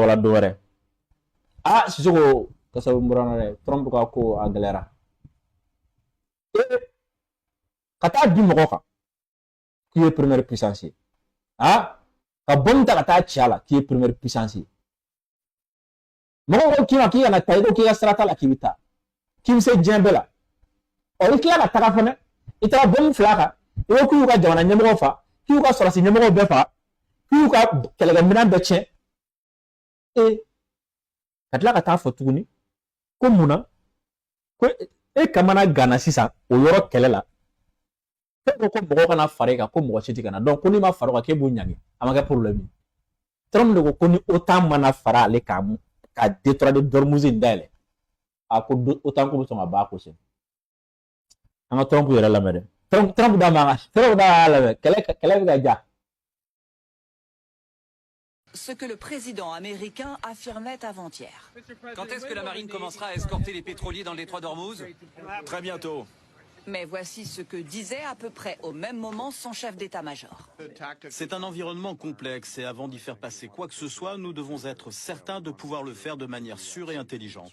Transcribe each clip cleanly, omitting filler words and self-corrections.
wala do wɛrɛ Sisoko ka sababu murana dɛ Trump ka ko a gɛlɛyara ka taa di mɔgɔ kan k'i ye première puissance ye ka bombe ta ka taa ci a la k'i ye première puissance ye mɔgɔ ko k'i ma k'i kana taa i ko k'i ka sira t'a la k'i bɛ taa k'i bɛ se diɲɛ bɛɛ la i tila ka taga fɛnɛ i taara bombe fila kan i ko k'i y'u ka jamana ɲɛmɔgɔ fa k'i y'u ka sɔrɔsi ɲɛmɔgɔ bɛɛ fa k'i y'u ka kɛlɛkɛminɛn bɛɛ tiɲɛ ka tila ka taa fɔ tuguni ko mun na ko e kamana gana sisan o yɔrɔ kɛlɛ la ko mɔgɔ kana fara i kan ko mɔgɔ si tɛ kana donc ko n'i ma fara o kan k'e b'o ɲangi a ma kɛ problème ye Trump de ko ni OTAN mana fara ale kan ka détroit de Dormuz in dayɛlɛ ko OTAN ko bɛ sɔn ka bɔ a ko sen an ka Trump yɛrɛ lamɛn dɛ Trump da ma Trump da lamɛn kɛlɛ bɛ ka ja. Ce que le président américain affirmait avant-hier. Quand est-ce que la marine commencera à escorter les pétroliers dans le détroit d'Ormuz? Très bientôt. Mais voici ce que disait à peu près au même moment son chef d'état-major. C'est un environnement complexe et avant d'y faire passer quoi que ce soit, nous devons être certains de pouvoir le faire de manière sûre et intelligente.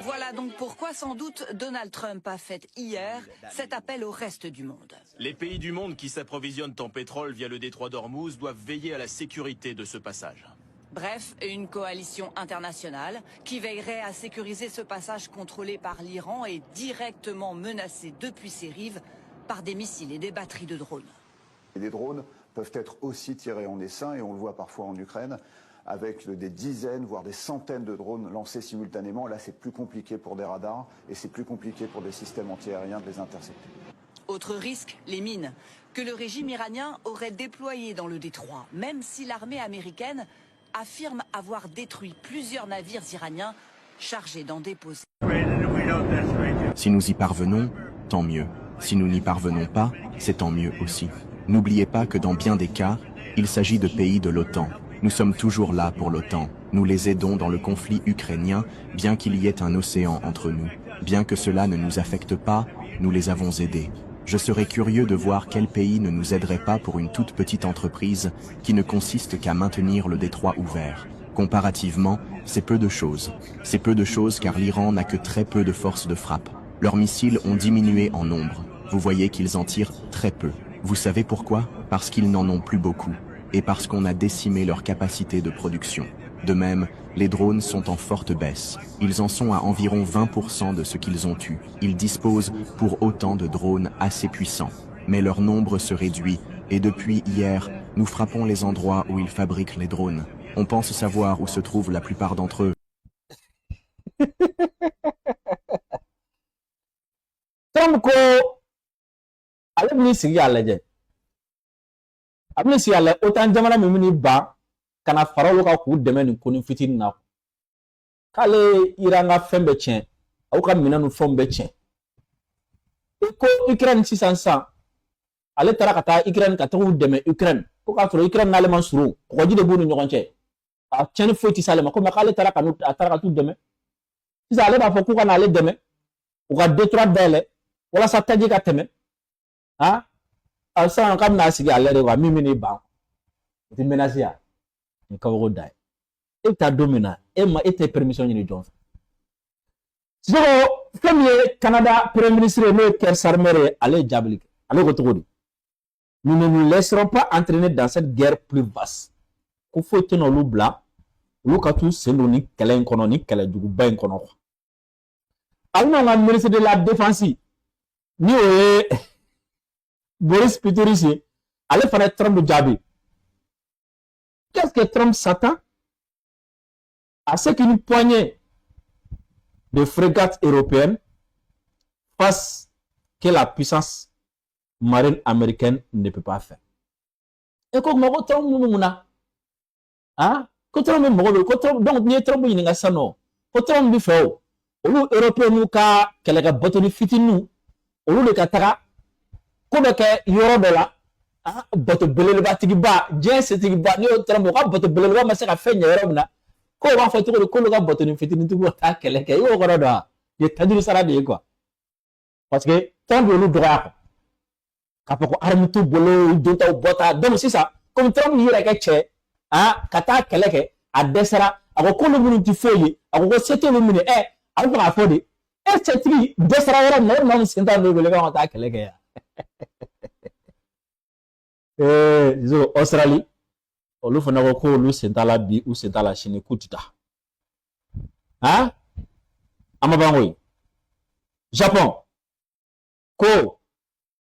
Voilà donc pourquoi sans doute Donald Trump a fait hier cet appel au reste du monde. Les pays du monde qui s'approvisionnent en pétrole via le détroit d'Ormuz doivent veiller à la sécurité de ce passage. Bref, une coalition internationale qui veillerait à sécuriser ce passage contrôlé par l'Iran et directement menacé depuis ses rives par des missiles et des batteries de drones. Et les drones peuvent être aussi tirés en essaim et on le voit parfois en Ukraine avec des dizaines voire des centaines de drones lancés simultanément. Là c'est plus compliqué pour des radars et c'est plus compliqué pour des systèmes antiaériens de les intercepter. Autre risque, les mines, que le régime iranien aurait déployées dans le détroit, même si l'armée américaine affirme avoir détruit plusieurs navires iraniens chargés d'en déposer. Si nous y parvenons, tant mieux. Si nous n'y parvenons pas, c'est tant mieux aussi. N'oubliez pas que dans bien des cas, il s'agit de pays de l'OTAN. Nous sommes toujours là pour l'OTAN. Nous les aidons dans le conflit ukrainien, bien qu'il y ait un océan entre nous. Bien que cela ne nous affecte pas, nous les avons aidés. Je serais curieux de voir quel pays ne nous aiderait pas pour une toute petite entreprise qui ne consiste qu'à maintenir le détroit ouvert. Comparativement, c'est peu de choses. C'est peu de choses car l'Iran n'a que très peu de force de frappe. Leurs missiles ont diminué en nombre. Vous voyez qu'ils en tirent très peu. Vous savez pourquoi? Parce qu'ils n'en ont plus beaucoup. Et parce qu'on a décimé leur capacité de production. De même, les drones sont en forte baisse. Ils en sont à environ 20% de ce qu'ils ont eu. Ils disposent pour autant de drones assez puissants. Mais leur nombre se réduit, et depuis hier, nous frappons les endroits où ils fabriquent les drones. On pense savoir où se trouvent la plupart d'entre eux. Trump ko ale bini sigi a lajɛ a bini sigi a lajɛ OTAN jamana min bini ban kana fara olu kan k'u dɛmɛ nin ko ni fitinin na k'ale Iran ka fɛn bɛɛ tiɲɛ aw ka minɛn ni fɛnw bɛɛ tiɲɛ ko Ukraine sisan ale taara ka taa Ukraine ka taga u dɛmɛ Ukraine ko k'a sɔrɔ Ukraine n'ale man surun kɔgɔji de b'u ni ɲɔgɔn cɛ a tiɲɛni foyi tɛ s'ale ma ko mais k'ale taara ka t'u dɛmɛ sisan ale b'a fɔ k'u ka n'ale dɛmɛ u ka détroit dayɛlɛ walasa taji ka tɛmɛ sisan k'a bɛna sigi ale de kan min bɛ n'i ban o tɛ menace ya ni kabako da ye e bɛ taa don min na e tɛ permission ɲini jɔn fɛ Sisoko fɛn min ye Canada premier ministre n'o ye Keir Starmer ye ale ye jaabili kɛ ale ko cogo di nous ne nous laisserons pas entraîner dans cette guerre plus vaste ko foyi tɛ n'olu bila olu ka t'u sen don ni kɛlɛ in kɔnɔ ni kɛlɛjuguba in kɔnɔ ale n'an ka ministre de la défense ni o ye Boris Pistorius ye ale fana ye Trump jaabi. Qu'est-ce que Trump s'attend à ce qu'une poignée de frégates européennes fasse que la puissance marine américaine ne peut pas faire. Et comme Trump muna, ko Trump ko Trump donc ni Trump ni nga sano, ko Trump bi feo, olu européen nu ka kɛlɛkɛ bateau ni fitinu, olu de ka taga ko bɛ kɛ yɔrɔ dɔ la. Bato beleleba tigiba diɲɛ setigiba ni o Trump ka bato beleleba ma se ka fɛn ɲɛ yɔrɔ min na ko o b'a fɔ cogo di k'olu ka bato ni fitinin tigiw taa kɛlɛ kɛ i y'o kɔrɔ dɔn wa ye tajuru sara de ye quoi parce que Trump y'olu dɔgɔya quoi k'a fɔ ko arme t'u bolo dontaw bɔta donc sisan comme Trump y'i yɛrɛ kɛ cɛ ka taa kɛlɛ kɛ a dɛsɛra ako ko lu minnu ti foyi ako ko sete lu minɛ a bɛ fɛ k'a fɔ de cɛtigi dɛsɛra yɔrɔ min na e maa min sen t'a n'o wele k'an ka taa kɛlɛ kɛ yan zo Australie olu fana ko ko olu sen t'a la bi u sen t'a la sini k'u ti taa an ma ban koyi Japon ko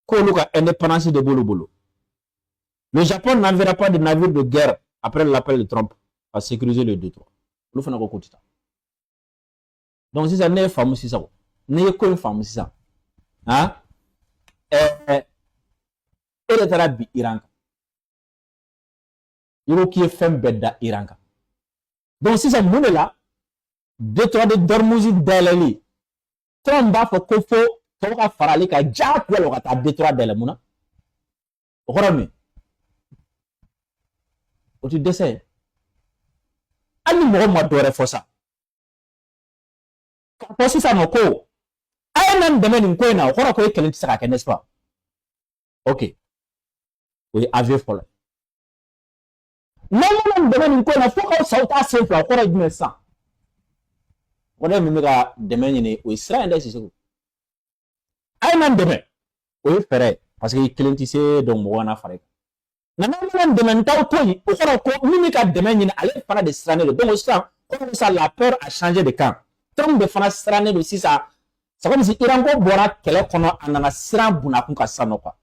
olu ka indépendance de bolo bolo. Le Japon n'enverra pas de navires de guerre après l'appel de Trump à sécuriser le détroit. Le fana ko kotita. Donc si ça n'est pas si ça. N'est que une femme si ça. Hein? Et le tarabi Iran. Yoro qui est femme bedda Iran. Donc si ça moune là, détroit de Dormouzi d'Eleli. Trump va faire kofo, toka farali ka jack wala ka ta détroit d'Elemuna. Horami. Tu décès. Ali mɔgɔ ma dɔwɛrɛ fɔ sa. Ka fɔ sisan nɔ ko a ye na nin dɛmɛ nin ko in na o kɔrɔ ko e kelen tɛ se ka kɛ n'est-ce pas? Ok. O ye avion fɔlɔ. N'aw mana nin dɛmɛ nin ko in na fo k'aw sa aw t'a sen fila o kɔrɔ ye jumɛn sisan? O de min bɛ ka dɛmɛ ɲini o ye sira in dɛ Sisoko. A ye na nin dɛmɛ o ye fɛɛrɛ ye parce que kelen tɛ se donc mɔgɔ kana fara i kan. N'aw mana dɛmɛ taw to yen o kɔrɔ ko min bɛ ka dɛmɛ ɲini ale fana de sirannen don donc sisan comme ça la peur a changé de camp. Trump de fana sirannen don sisan c'est comme si Iran ko bɔra kɛlɛ kɔnɔ a nana siran bunakun ka sisan nɔ quoi.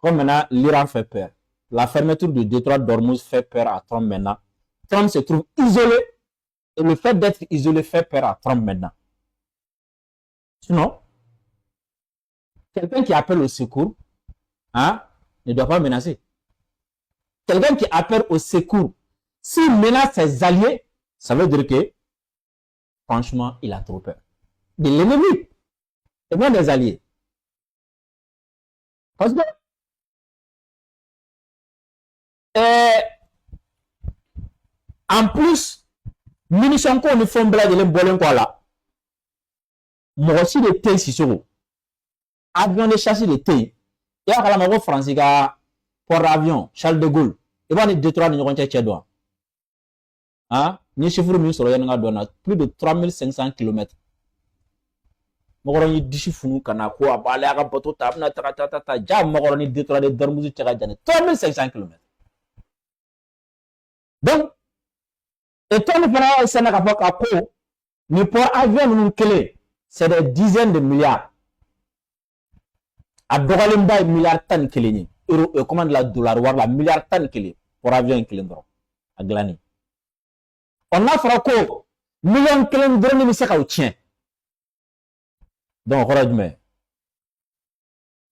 Comme maintenant l'Iran fait peur. La fermeture du détroit d'Ormuz fait peur à Trump maintenant. Trump se trouve isolé et le fait d'être isolé fait peur à Trump maintenant. Sinon, quelqu'un qui appelle au secours, hein, ne doit pas menacer. Quelqu'un qui appelle au secours, s'il menace ses alliés, ça veut dire que, franchement, il a trop peur. De l'ennemi, et moins des alliés. Parce que, en plus, munitions qu'on ne font pas de l'embolin quoi là. Moi aussi, les thés, si c'est avion de chasse de thés. Et à la maman français, pour l'avion, Charles de Gaulle, il va y avoir 2-3 millions de tchèques. Hein? Ni chiffre mieux sur le plus de 3500 km. Mogoroni dishifu kana ko abale aga bato tabna ta ja mogoroni détroit de Dormouzi tchèque 3500 km. Donc, et toi, nous prenons Sénégal à quoi? Nous pour avion nous clé, c'est des dizaines de milliards. À Dogalimba, milliards tonnes clé. Euro, comment de la dollar, ou la milliard tonnes clé pour avion clé à Glani. On a fait quoi? Millions clé de nous c'est qu'au tien. Donc, regardez.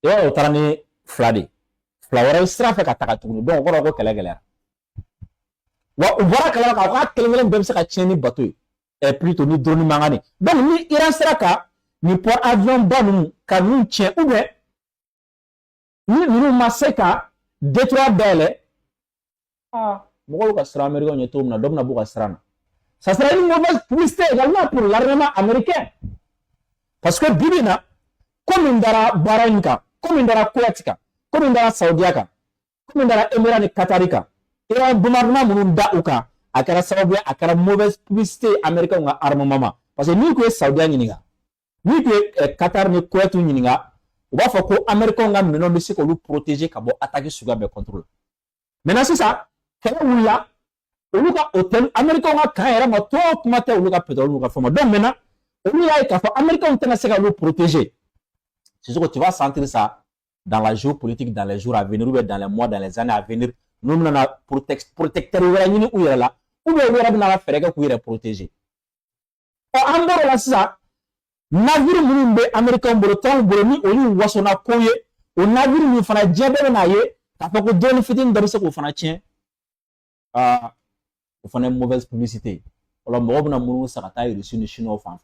Et on a mis fladé. Flower sera fait qu'à Takatouni. Donc, on va voir quelle est galère. Voilà kala ka kelen bɛ se ka tiɲɛ ni bateau ye plutôt ni drone mangan ni donc ni Iran sera ka ni port avion ba ninnu ka ninnu tiɲɛ ou bien ni ninnu ma se ka détroit dayɛlɛ mɔgɔw ka siran américain ɲɛ cogo min na dɔ bɛna b'u ka siran na ça sera une mauvaise publicité également pour l'armement américain parce que bibi na comme n dara baara in kan comme n dara Kuwait kan comme n dara Saudiya kan comme n dara Émirats ni Qatari kan Iran bombardement minnu da u kan a kɛra sababu ye a kɛra mauvaise publicité américain ka armement ma parce que n'i ko ye Saudiya ɲininka n'i ko ye Qatar ni Kuwait ɲininka u b'a fɔ ko américain ka minɛnw bɛ se k'olu protéger ka bɔ attaque suguya bɛɛ contre la maintenant sisan kɛlɛ wulila olu ka hôtel américain ka kan yɛrɛ ma tɔ kuma tɛ olu ka pétrole n'u ka fɛn ma donc maintenant olu y'a ye k'a fɔ américain tɛna se ka olu protéger c'est ce que tu vas sentir ça dans la géopolitique dans les jours à venir ou bien dans les mois dans les années à venir. Nous avons protecteur ou ou bien nous avons fait k'u yɛrɛ protéger. En dehors de ça, navire minnu bɛ américain bolo Trump bolo ni olu wasona ko ye o navire min fana diɲɛ bɛɛ bɛna ye k'a fɔ ko dɔɔni fitini dɔ bɛ se k'o fana tiɲɛ o fana ye mauvaise publicité o la mɔgɔw bɛna munumunu sa ka taa Russie ni Chine fan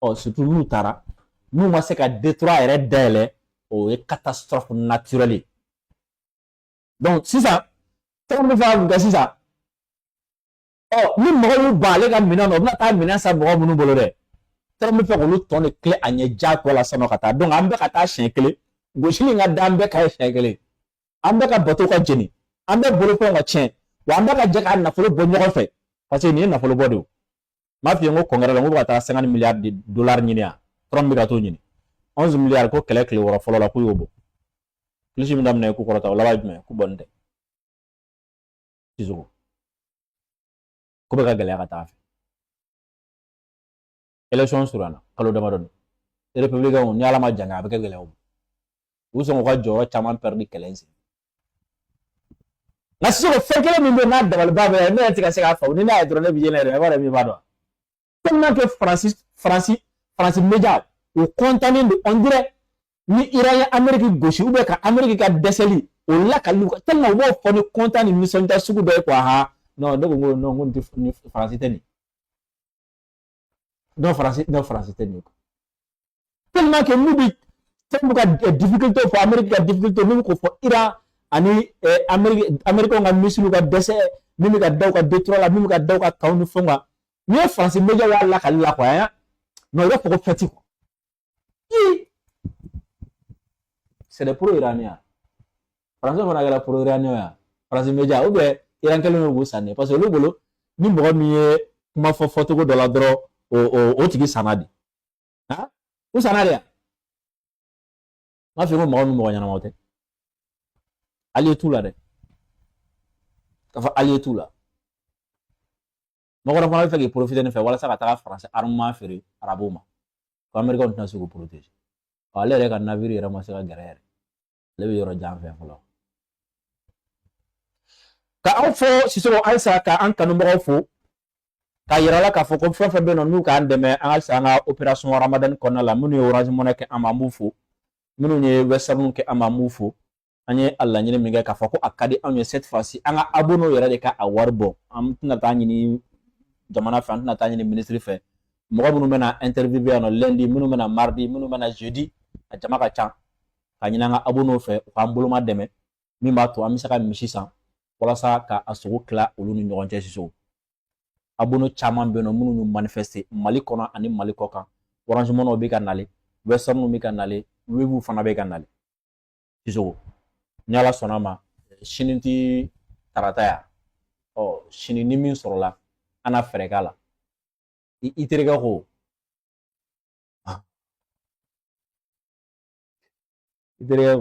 fɛ surtout n'u taara n'u ma se ka détroit yɛrɛ dayɛlɛ o ye catastrophe naturelle donc sisan Trump bɛ fɛ ka sisan ni mɔgɔ y'u ban ale ka minɛn na o bɛna taa minɛn san mɔgɔ minnu bolo dɛ Trump bɛ fɛ k'olu tɔn de tile a ɲɛ diyagoya la san'o ka taa donc an bɛɛ ka taa siɲɛ kelen gosili in ka da an bɛɛ ka ye siɲɛ kelen an bɛɛ ka bateau ka jeni an bɛ bolofɛnw ka tiɲɛ wa an bɛ ka jɛ ka nafolo bɔ ɲɔgɔn fɛ parce que nin ye nafolo bɔ de ye m'a f'i ye n ko congrès la n ko bɛ ka taa 50 milliards de dollars ɲini yan Trump bɛ ka t'o ɲini 11 milliards ko kɛlɛ tile wɔɔrɔ fɔlɔ la k'u y'o bɔ kilisi min daminɛ k'u kɔrɔta o laban jumɛn k'u bɔ nin tɛ Sisoko ko bɛ ka gɛlɛya ka taa fɛ élection surunyana kalo damadɔni républicain ni ala ma janga a bɛ kɛ gɛlɛya o u sɔn k'u ka jɔyɔrɔ caman perdre kɛlɛ in sen nka Sisoko fɛn kelen min bɛ yen n'a dabaliba bɛ ne yɛrɛ tɛ ka se k'a faamu ni ne y'a ye dɔrɔn ne bɛ yɛlɛ yɛrɛ ne b'a dɔn min b'a dɔn tellement que France média o contané de on dirait ni Iran ye Amérique gosi ou bien ka Amérique ka dɛsɛli o la ka lu tellement u b'o fɔ ni content ni nisɔndiya sugu dɔ ye quoi ha non ne ko non ko ni France tɛ nin non France tɛ nin tellement que n'u bɛ fɛn b'u ka difficulté fɔ Amérique ka difficulté n'u bɛ k'o fɔ Iran ani Américain ka missile ka dɛsɛ min bɛ ka da u ka détroit la min bɛ ka da u ka camp ni fɛnw kan ni ye France média y'a lakali la quoi non i b'a fɔ ko fɛti quoi c'est des pro-iraniens France fana kɛra pro-iranien ya France média ou bien Iran kɛlen don k'u sanni parce que olu bolo ni mɔgɔ min ye kuma fɔ cogo dɔ la dɔrɔn o tigi sanna de u sanna de ya m'a f'i ko mɔgɔ min mɔgɔ ɲɛnamaw tɛ allié t'u la dɛ k'a fɔ allié t'u la mɔgɔ dɔ fana bɛ fɛ k'i profiter nin fɛ walasa ka taga France armement feere arabuw ma ko Américains tɛna se k'u protéger ale yɛrɛ ka navire yɛrɛ ma se ka gɛrɛ yɛrɛ ale bɛ yɔrɔ jan fɛ fɔlɔ ka aw fɔ Sisoko halisa ka an kanubagaw fo k'a yira la k'a fɔ ko fɛn fɛn bɛ yen nɔ n'u k'an dɛmɛ an halisa an ka opération Ramadan kɔnɔna la minnu ye Orange Money kɛ an ma an b'u fo minnu ye Western kɛ an ma an b'u fo an ye a laɲini min kɛ k'a fɔ ko a ka di anw ye cette fois-ci an ka abonné yɛrɛ de ka a wari bɔ an tɛna taa ɲini jamana fɛ an tɛna taa ɲini ministre fɛ mɔgɔ minnu bɛna interview yan nɔ lundi minnu bɛna mardi minnu bɛna jeudi a jama ka ca ka ɲini an ka abonné fɛ u k'an boloma dɛmɛ min b'a to an bɛ se ka misi san walasa ka a sogo tila olu ni ɲɔgɔn cɛ Sisoko abonné caman bɛ yen nɔ minnu y'u manifester Mali kɔnɔ ani Mali kɔ kan Orange Money bɛ ka nale Western bɛ ka nale Wave fana bɛ ka nale Sisoko ni Ala sɔnna ma sini ti tarata ya sini ni min sɔrɔla an na fɛɛrɛ k'a la i terikɛ ko i terikɛ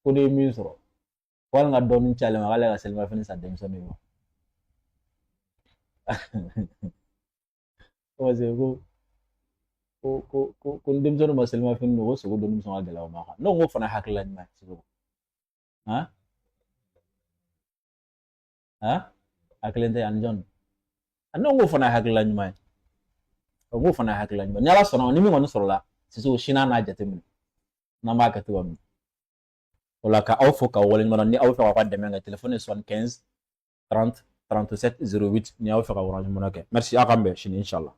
ko ne ye min sɔrɔ wali ka dɔɔnin cayalen ma k'ale ka selimafini san denmisɛnninw ma parce que ko ni denmisɛnninw ma selimafini don ko sogo donni bɛ sɔn ka gɛlɛya o ma ne ko n ko fana hakilila ɲuman ye Sisoko a kelen tɛ ani jɔn ne ko n ko fana hakilila ɲuman ye n ko fana hakilila ɲuman ni Ala sɔnna ni min kɔni sɔrɔla Sisoko sini an n'a jateminɛ n'an b'a kɛ cogoya min o la ka aw fo k'aw waleɲuman dɔn ni aw bɛ fɛ k'aw ka dɛmɛ kɛ téléphone ye 75 30 37 08 ni aw bɛ fɛ ka Orange Money kɛ merci aw k'an bɛn sini inchallah